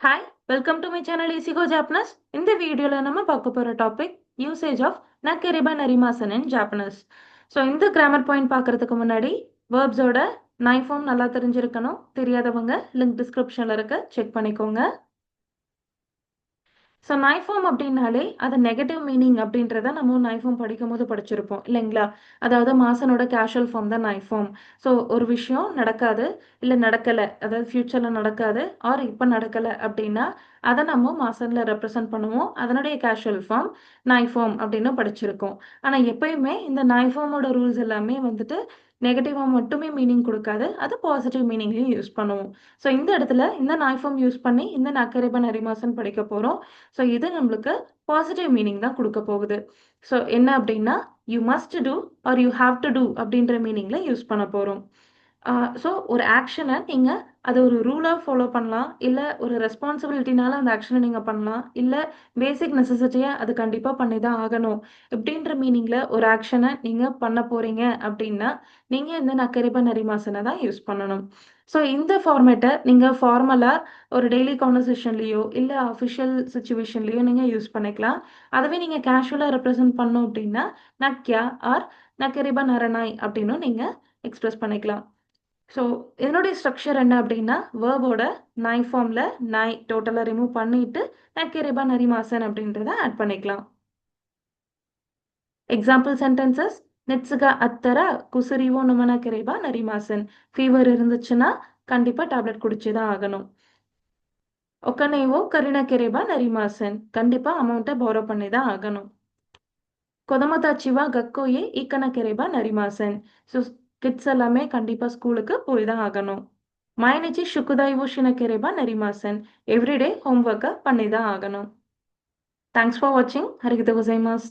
Hi welcome to my channel easy go Japanese. இந்த வீடியோவில் நம்ம பார்க்க போகிற டாபிக் யூசேஜ் ஆஃப் நக்கெரிபா நரிமாசன் இன் ஜாப்பனஸ். ஸோ இந்த கிராமர் பாயிண்ட் பார்க்கறதுக்கு முன்னாடி வேர்ப்ஸோட நைஃபார்ம் நல்லா தெரிஞ்சிருக்கணும். தெரியாதவங்க லிங்க் டிஸ்கிரிப்ஷனில் இருக்க செக் பண்ணிக்கோங்க. ஸோ நைஃபார்ம் அப்படின்னாலே அது நெகட்டிவ் மீனிங் அப்படின்றத நம்ம நைஃபார்ம் படிக்கும் போது படிச்சிருப்போம் இல்லைங்களா? அதாவது மாசனோட கேஷுவல் ஃபார்ம் தான் நைஃபார்ம். ஸோ ஒரு விஷயம் நடக்காது, இல்லை நடக்கலை, அதாவது ஃப்யூச்சரில் நடக்காது ஆர் இப்போ நடக்கலை அப்படின்னா அதை நம்ம மாசனில் ரெப்ரசன்ட் பண்ணுவோம். அதனுடைய கேஷுவல் ஃபார்ம் நைஃபார்ம் அப்படின்னு படிச்சிருக்கோம். ஆனால் எப்பயுமே இந்த நைஃபார்மோட ரூல்ஸ் எல்லாமே வந்துட்டு நெகட்டிவாக மட்டுமே மீனிங் கொடுக்காது, அது பாசிட்டிவ் மீனிங்லையும் யூஸ் பண்ணுவோம். ஸோ இந்த இடத்துல இந்த நைஃபார்ம் யூஸ் பண்ணி இந்த நக்கரிபா நரிமாசன் படிக்க போகிறோம். ஸோ இது நம்மளுக்கு பாசிட்டிவ் மீனிங் தான் கொடுக்க போகுது. ஸோ என்ன அப்படின்னா you must do or you have to do அப்படின்ற மீனிங்கில் யூஸ் பண்ண போகிறோம். ஸோ ஒரு ஆக்ஷனை நீங்கள் அதை ஒரு ரூலாக ஃபாலோ பண்ணலாம், இல்லை ஒரு ரெஸ்பான்சிபிலிட்டினால அந்த ஆக்ஷனை நீங்கள் பண்ணலாம், இல்லை பேசிக் நெசசிட்டியை அது கண்டிப்பாக பண்ணி தான் ஆகணும் இப்படின்ற மீனிங்கில் ஒரு ஆக்ஷனை நீங்கள் பண்ண போகிறீங்க அப்படின்னா நீங்கள் இந்த நக்கரிபா நரிமாசனை தான் யூஸ் பண்ணணும். ஸோ இந்த ஃபார்மேட்டை நீங்கள் ஃபார்மலாக ஒரு டெய்லி கான்வர்சேஷன்லேயோ இல்லை அஃபிஷியல் சுச்சுவேஷன்லேயோ நீங்கள் யூஸ் பண்ணிக்கலாம். அதுவே நீங்கள் கேஷுவலாக ரெப்ரசன்ட் பண்ணோம் அப்படின்னா நக்யா ஆர் நக்கரிபா நரநாய் அப்படின்னு நீங்கள் எக்ஸ்பிரஸ் பண்ணிக்கலாம். ஸோ இதனுடைய ஸ்ட்ரக்சர் என்ன அப்படின்னா வேர்போட நாய் ஃபார்மில் நாய் டோட்டலாக ரிமூவ் பண்ணிட்டு நக்கெரிபா நரிமாசன் அப்படின்றத ஆட் பண்ணிக்கலாம். எக்ஸாம்பிள் சென்டென்சஸ்: நெட்ஸுகா அத்தரா குசரிவோ நுமனா கெரிபா நரிமாசன். ஃபீவர் இருந்துச்சுன்னா கண்டிப்பாக டேப்லெட் குடிச்சு தான் ஆகணும். ஒக்கனேவோ கரினா கெரிபா நரிமாசன். கண்டிப்பாக அமௌண்ட்டை போரோ பண்ணி தான் ஆகணும். கொதமதாச்சிவா கக்கோயே ஈக்கன கெரிபா நரிமாசன். ஸோ கிட்ஸ் எல்லாமே கண்டிப்பாக ஸ்கூலுக்கு போய் தான் ஆகணும்.毎日宿題をしなければなりません. Everyday homework பண்ணி தான் ஆகணும். Thanks for watching. ありがとうございます。